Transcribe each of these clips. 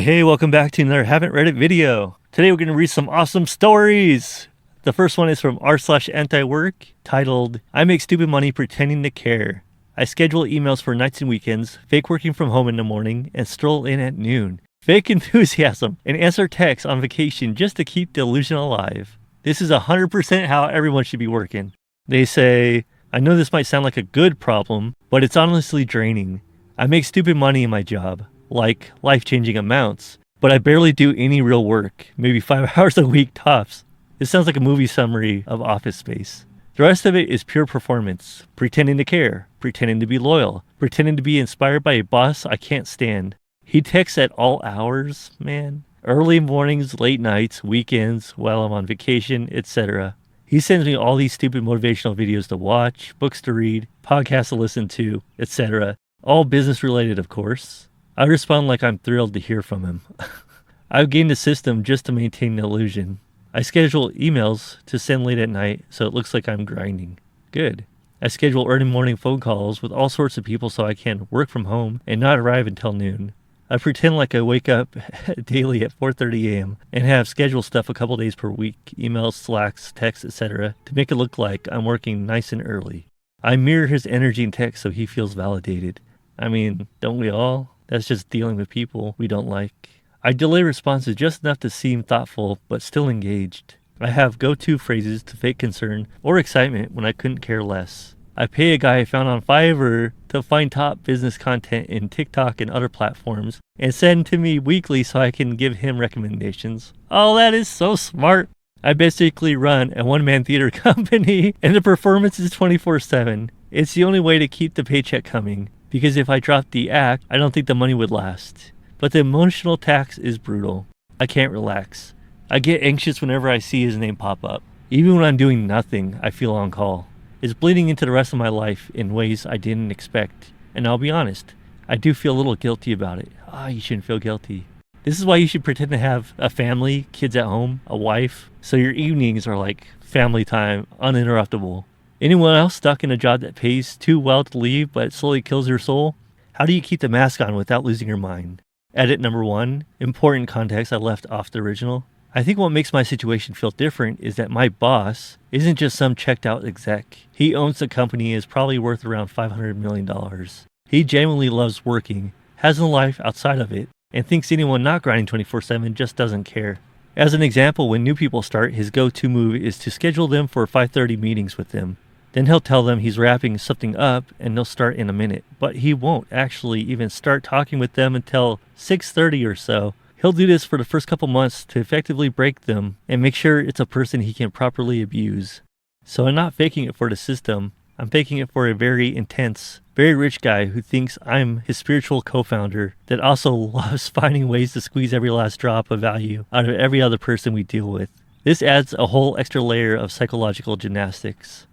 Hey, welcome back to another Haven't Read It video. Today we're going to read some awesome stories. The first one is from r/AntiWork, titled, I make stupid money pretending to care. I schedule emails for nights and weekends, fake working from home in the morning, and stroll in at noon. Fake enthusiasm, and answer texts on vacation just to keep the illusion alive. This is 100% how everyone should be working. They say, I know this might sound like a good problem, but it's honestly draining. I make stupid money in my job, like life-changing amounts, but I barely do any real work, maybe 5 hours a week tops. This sounds like a movie summary of Office Space. The rest of it is pure performance, pretending to care, pretending to be loyal, pretending to be inspired by a boss I can't stand. He texts at all hours, man. Early mornings, late nights, weekends, while I'm on vacation, etc. He sends me all these stupid motivational videos to watch, books to read, podcasts to listen to, etc. All business related, of course. I respond like I'm thrilled to hear from him. I've gained a system just to maintain the illusion. I schedule emails to send late at night so it looks like I'm grinding. Good. I schedule early morning phone calls with all sorts of people so I can work from home and not arrive until noon. I pretend like I wake up daily at 4:30 a.m. and have scheduled stuff a couple days per week, emails, Slacks, texts, etc. to make it look like I'm working nice and early. I mirror his energy and text so he feels validated. I mean, don't we all? That's just dealing with people we don't like. I delay responses just enough to seem thoughtful, but still engaged. I have go-to phrases to fake concern or excitement when I couldn't care less. I pay a guy I found on Fiverr to find top business content in TikTok and other platforms and send to me weekly so I can give him recommendations. Oh, that is so smart. I basically run a one-man theater company and the performance is 24/7. It's the only way to keep the paycheck coming. Because if I dropped the act, I don't think the money would last. But the emotional tax is brutal. I can't relax. I get anxious whenever I see his name pop up. Even when I'm doing nothing, I feel on call. It's bleeding into the rest of my life in ways I didn't expect. And I'll be honest, I do feel a little guilty about it. You shouldn't feel guilty. This is why you should pretend to have a family, kids at home, a wife, so your evenings are like family time, uninterruptible. Anyone else stuck in a job that pays too well to leave but slowly kills your soul? How do you keep the mask on without losing your mind? Edit number 1, important context I left off the original. I think what makes my situation feel different is that my boss isn't just some checked out exec. He owns the company and is probably worth around $500 million. He genuinely loves working, has a life outside of it, and thinks anyone not grinding 24/7 just doesn't care. As an example, when new people start, his go-to move is to schedule them for 5:30 meetings with them. Then he'll tell them he's wrapping something up and they'll start in a minute. But he won't actually even start talking with them until 6:30 or so. He'll do this for the first couple months to effectively break them and make sure it's a person he can properly abuse. So I'm not faking it for the system. I'm faking it for a very intense, very rich guy who thinks I'm his spiritual co-founder that also loves finding ways to squeeze every last drop of value out of every other person we deal with. This adds a whole extra layer of psychological gymnastics.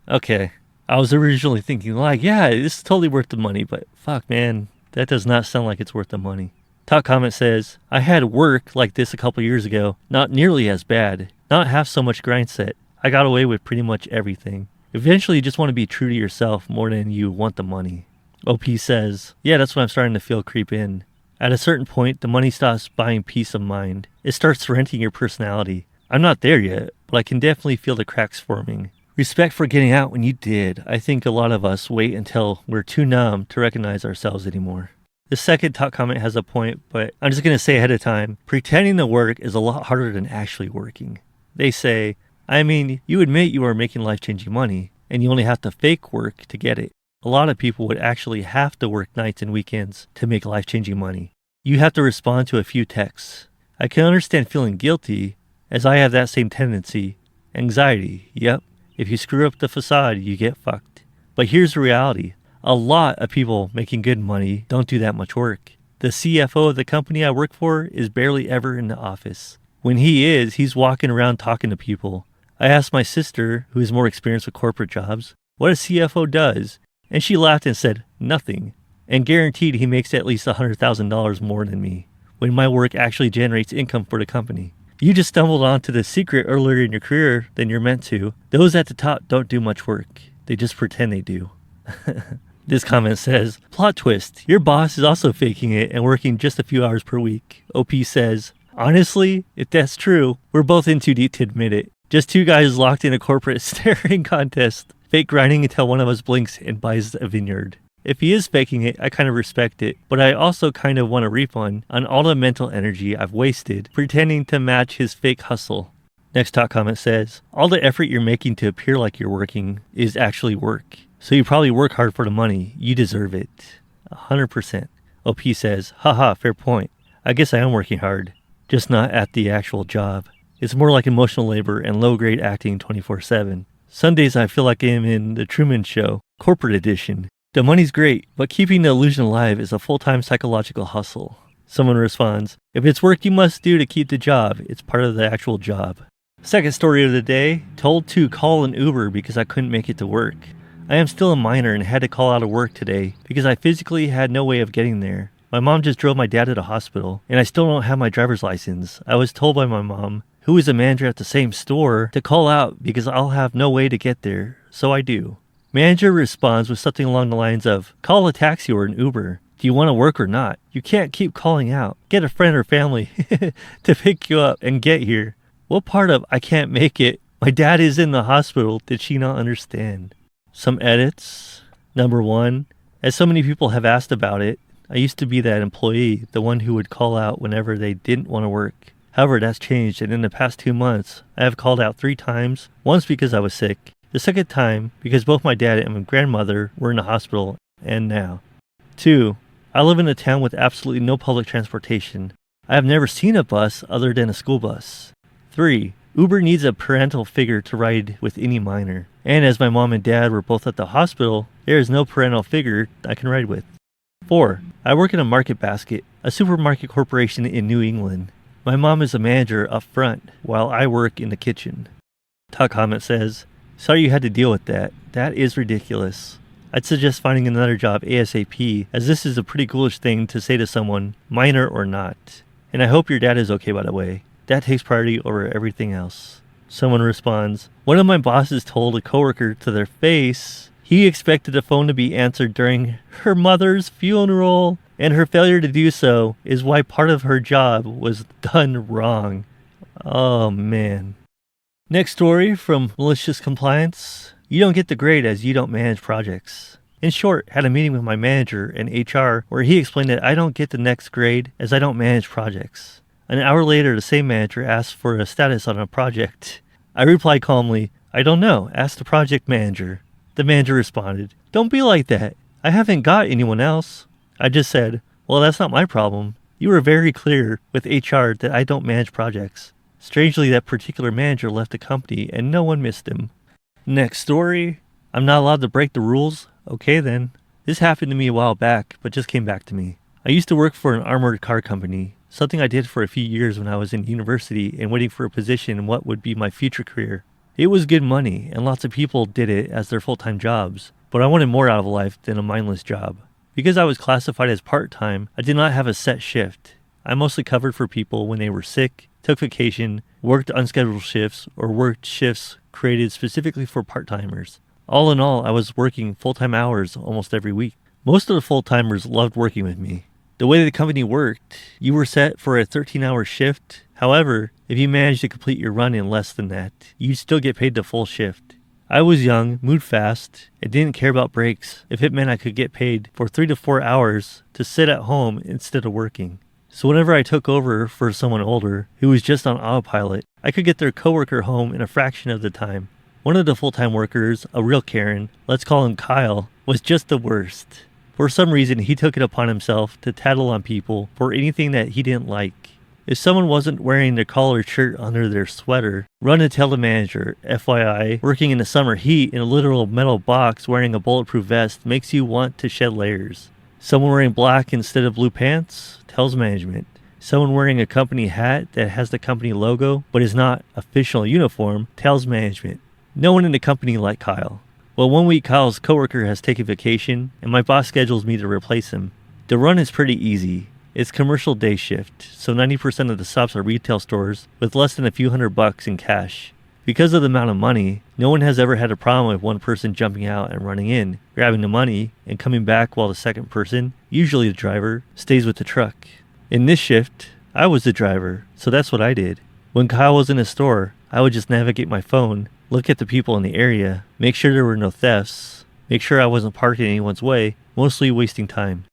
Okay, I was originally thinking yeah, this is totally worth the money, but fuck man, that does not sound like it's worth the money. Top comment says, I had work like this a couple years ago, not nearly as bad, not half so much grind set. I got away with pretty much everything. Eventually you just want to be true to yourself more than you want the money. OP says, yeah, that's what I'm starting to feel creep in. At a certain point, the money stops buying peace of mind. It starts renting your personality. I'm not there yet, but I can definitely feel the cracks forming. Respect for getting out when you did. I think a lot of us wait until we're too numb to recognize ourselves anymore. The second top comment has a point, but I'm just going to say ahead of time, pretending to work is a lot harder than actually working. They say, you admit you are making life-changing money, and you only have to fake work to get it. A lot of people would actually have to work nights and weekends to make life-changing money. You have to respond to a few texts. I can understand feeling guilty, as I have that same tendency. Anxiety, yep. If you screw up the facade, you get fucked. But here's the reality. A lot of people making good money don't do that much work. The CFO of the company I work for is barely ever in the office. When he is, he's walking around talking to people. I asked my sister, who is more experienced with corporate jobs, what a CFO does, and she laughed and said, nothing. And guaranteed he makes at least $100,000 more than me, when my work actually generates income for the company. You just stumbled onto the secret earlier in your career than you're meant to. Those at the top don't do much work. They just pretend they do. This comment says, plot twist, your boss is also faking it and working just a few hours per week. OP says, honestly, if that's true, we're both in too deep to admit it. Just two guys locked in a corporate staring contest, fake grinding until one of us blinks and buys a vineyard. If he is faking it, I kind of respect it, but I also kind of want a refund on all the mental energy I've wasted pretending to match his fake hustle. Next top comment says, all the effort you're making to appear like you're working is actually work. So you probably work hard for the money. You deserve it. 100%. OP says, haha, fair point. I guess I am working hard, just not at the actual job. It's more like emotional labor and low-grade acting 24/7. Some days I feel like I'm in The Truman Show, corporate edition. The money's great, but keeping the illusion alive is a full-time psychological hustle. Someone responds, if it's work you must do to keep the job, it's part of the actual job. Second story of the day, told to call an Uber because I couldn't make it to work. I am still a minor and had to call out of work today because I physically had no way of getting there. My mom just drove my dad to the hospital, and I still don't have my driver's license. I was told by my mom, who is a manager at the same store, to call out because I'll have no way to get there, so I do. Manager responds with something along the lines of, call a taxi or an Uber. Do you want to work or not? You can't keep calling out. Get a friend or family to pick you up and get here. What part of I can't make it? My dad is in the hospital. Did she not understand? Some edits. Number 1, as so many people have asked about it, I used to be that employee, the one who would call out whenever they didn't want to work. However, that's changed, and in the past 2 months, I have called out 3 times, once because I was sick, the second time because both my dad and my grandmother were in the hospital, and now. 2, I live in a town with absolutely no public transportation. I have never seen a bus other than a school bus. 3, Uber needs a parental figure to ride with any minor. And as my mom and dad were both at the hospital, there is no parental figure I can ride with. 4, I work in a market basket, a supermarket corporation in New England. My mom is a manager up front while I work in the kitchen. Top comment says, sorry you had to deal with that. That is ridiculous. I'd suggest finding another job ASAP, as this is a pretty ghoulish thing to say to someone, minor or not. And I hope your dad is okay, by the way. That takes priority over everything else. Someone responds, one of my bosses told a coworker to their face he expected the phone to be answered during her mother's funeral, and her failure to do so is why part of her job was done wrong. Oh man. Next story from Malicious Compliance. You don't get the grade as you don't manage projects. In short, had a meeting with my manager and HR where he explained that I don't get the next grade as I don't manage projects. An hour later, the same manager asked for a status on a project. I replied calmly, I don't know, ask the project manager. The manager responded, don't be like that. I haven't got anyone else. I just said, well, that's not my problem. You were very clear with HR that I don't manage projects. Strangely, that particular manager left the company and no one missed him. Next story. I'm not allowed to break the rules? Okay then. This happened to me a while back, but just came back to me. I used to work for an armored car company, something I did for a few years when I was in university and waiting for a position in what would be my future career. It was good money, and lots of people did it as their full-time jobs, but I wanted more out of life than a mindless job. Because I was classified as part-time, I did not have a set shift. I mostly covered for people when they were sick, took vacation, worked unscheduled shifts, or worked shifts created specifically for part-timers. All in all, I was working full-time hours almost every week. Most of the full-timers loved working with me. The way the company worked, you were set for a 13-hour shift. However, if you managed to complete your run in less than that, you'd still get paid the full shift. I was young, moved fast, and didn't care about breaks if it meant I could get paid for 3 to 4 hours to sit at home instead of working. So whenever I took over for someone older who was just on autopilot, I could get their coworker home in a fraction of the time. One of the full-time workers, a real Karen, let's call him Kyle, was just the worst. For some reason, he took it upon himself to tattle on people for anything that he didn't like. If someone wasn't wearing their collared shirt under their sweater, run and tell the manager. FYI, working in the summer heat in a literal metal box wearing a bulletproof vest makes you want to shed layers. Someone wearing black instead of blue pants tells management. Someone wearing a company hat that has the company logo but is not official uniform tells management. No one in the company liked Kyle. Well, one week Kyle's coworker has taken vacation and my boss schedules me to replace him. The run is pretty easy. It's commercial day shift, so 90% of the stops are retail stores with less than a few $100 in cash. Because of the amount of money, no one has ever had a problem with one person jumping out and running in, grabbing the money, and coming back while the second person, usually the driver, stays with the truck. In this shift, I was the driver, so that's what I did. When Kyle was in the store, I would just navigate my phone, look at the people in the area, make sure there were no thefts, make sure I wasn't parked in anyone's way, mostly wasting time.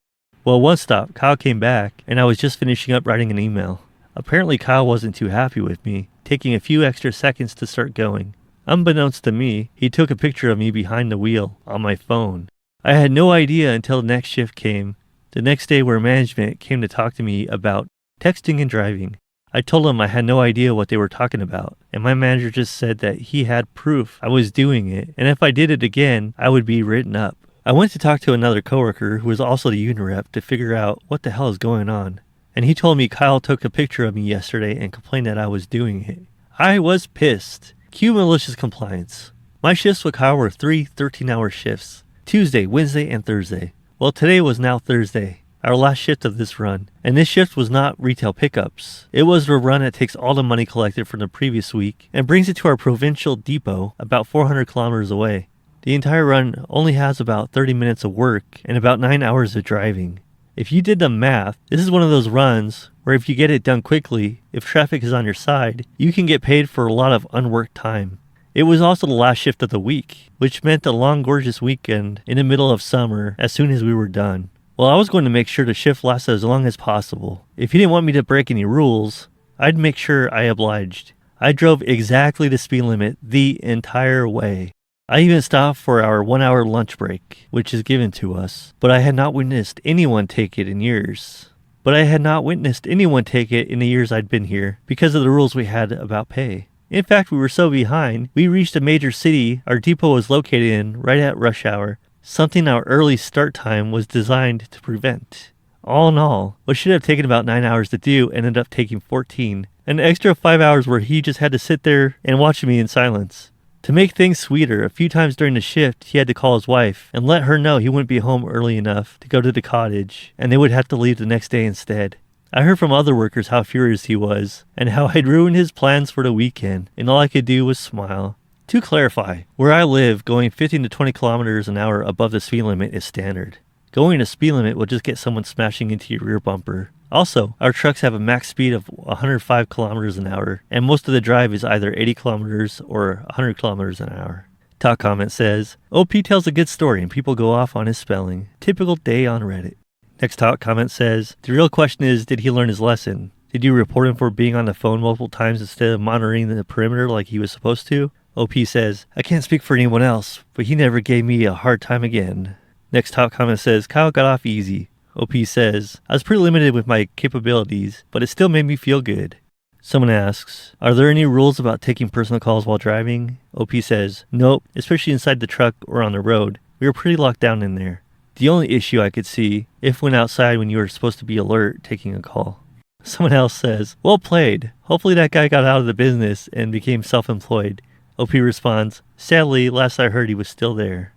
Well, one stop, Kyle came back, and I was just finishing up writing an email. Apparently Kyle wasn't too happy with me, taking a few extra seconds to start going. Unbeknownst to me, he took a picture of me behind the wheel on my phone. I had no idea until the next shift came, the next day where management came to talk to me about texting and driving. I told them I had no idea what they were talking about, and my manager just said that he had proof I was doing it, and if I did it again, I would be written up. I went to talk to another coworker who was also the union rep to figure out what the hell is going on, and he told me Kyle took a picture of me yesterday and complained that I was doing it. I was pissed. Cue malicious compliance. My shifts with Kyle were 3 13-hour shifts, Tuesday, Wednesday, and Thursday. Well, today was now Thursday, our last shift of this run, and this shift was not retail pickups. It was the run that takes all the money collected from the previous week and brings it to our provincial depot about 400 kilometers away. The entire run only has about 30 minutes of work and about 9 hours of driving. If you did the math, this is one of those runs where if you get it done quickly, if traffic is on your side, you can get paid for a lot of unworked time. It was also the last shift of the week, which meant a long, gorgeous weekend in the middle of summer as soon as we were done. Well, I was going to make sure the shift lasted as long as possible. If he didn't want me to break any rules, I'd make sure I obliged. I drove exactly the speed limit the entire way. I even stopped for our 1-hour lunch break, which is given to us, but I had not witnessed anyone take it in years. In the years I'd been here because of the rules we had about pay. In fact, we were so behind, we reached a major city our depot was located in right at rush hour, something our early start time was designed to prevent. All in all, what should have taken about 9 hours to do ended up taking 14, an extra 5 hours where he just had to sit there and watch me in silence. To make things sweeter, a few times during the shift, he had to call his wife and let her know he wouldn't be home early enough to go to the cottage, and they would have to leave the next day instead. I heard from other workers how furious he was, and how I'd ruined his plans for the weekend, and all I could do was smile. To clarify, where I live, going 15 to 20 kilometers an hour above the speed limit is standard. Going a speed limit will just get someone smashing into your rear bumper. Also, our trucks have a max speed of 105 kilometers an hour, and most of the drive is either 80 kilometers or 100 kilometers an hour. Top comment says, OP tells a good story and people go off on his spelling. Typical day on Reddit. Next top comment says, the real question is, did he learn his lesson? Did you report him for being on the phone multiple times instead of monitoring the perimeter like he was supposed to? OP says, I can't speak for anyone else, but he never gave me a hard time again. Next top comment says, Kyle got off easy. OP says, I was pretty limited with my capabilities, but it still made me feel good. Someone asks, are there any rules about taking personal calls while driving? OP says, nope, especially inside the truck or on the road. We were pretty locked down in there. The only issue I could see, if went outside when you were supposed to be alert taking a call. Someone else says, well played. Hopefully that guy got out of the business and became self-employed. OP responds, sadly, last I heard he was still there.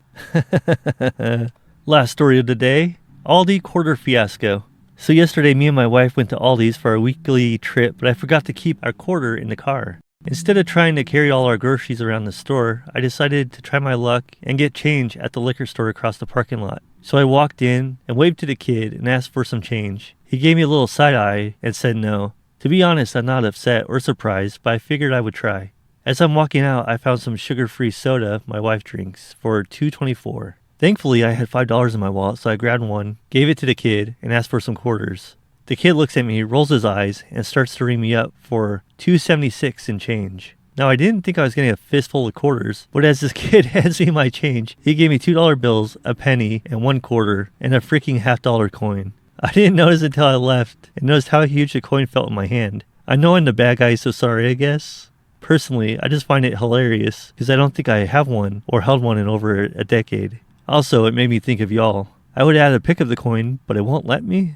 Last story of the day. Aldi quarter fiasco. So yesterday, me and my wife went to Aldi's for a weekly trip, but I forgot to keep our quarter in the car. Instead of trying to carry all our groceries around the store, I decided to try my luck and get change at the liquor store across the parking lot. So I walked in and waved to the kid and asked for some change. He gave me a little side eye and said no. To be honest, I'm not upset or surprised, but I figured I would try. As I'm walking out, I found some sugar-free soda my wife drinks for $2.24. Thankfully, I had $5 in my wallet, so I grabbed one, gave it to the kid, and asked for some quarters. The kid looks at me, rolls his eyes, and starts to ring me up for $2.76 in change. Now, I didn't think I was getting a fistful of quarters, but as this kid hands me my change, he gave me $2 bills, a penny, and 1 quarter, and a freaking $half coin. I didn't notice until I left, and noticed how huge the coin felt in my hand. I know I'm the bad guy, so sorry, I guess. Personally, I just find it hilarious, because I don't think I have one, or held one in over a decade. Also, it made me think of y'all. I would add a pic of the coin, but it won't let me.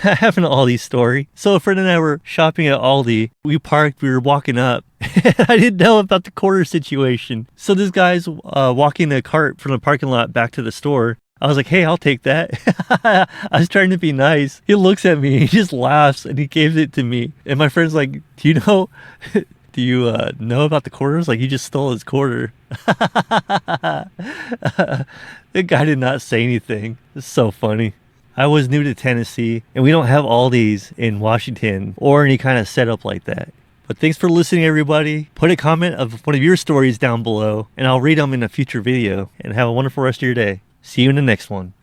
I have an Aldi story. So a friend and I were shopping at Aldi. We parked, we were walking up. I didn't know about the quarter situation. So this guy's walking a cart from the parking lot back to the store. I was like, hey, I'll take that. I was trying to be nice. He looks at me, he just laughs, and he gives it to me. And my friend's like, do you know Do you know about the quarters? Like, you just stole his quarter. The guy did not say anything. It's so funny. I was new to Tennessee, and we don't have Aldi's in Washington or any kind of setup like that. But thanks for listening, everybody. Put a comment of one of your stories down below, and I'll read them in a future video. And have a wonderful rest of your day. See you in the next one.